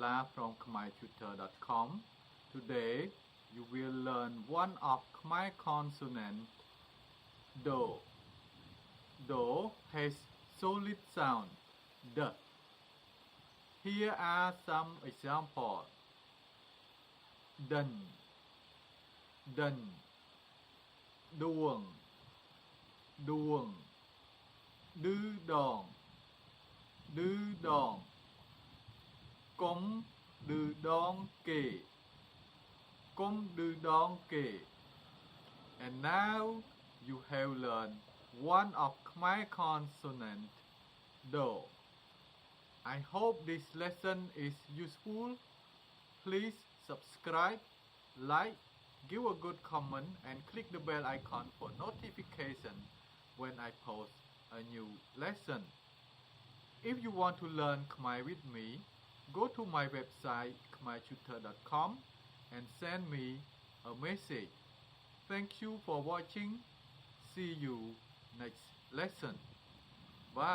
Phalla from khmertutor.com. Today you will learn one of Khmer consonant Do. Do has solid sound D. Here are some examples. Dần, đần, đuồng, đuồng, đư đòn, cống đư đòn kề, cống đư đòn kề. And now you have learned one of Khmer consonant Do. I hope this lesson is useful. Please subscribe, like, give a good comment and click the bell icon for notification when I post a new lesson. If you want to learn Khmer with me, go to my website khmertutor.com and send me a message. Thank you for watching. See you next lesson. Bye.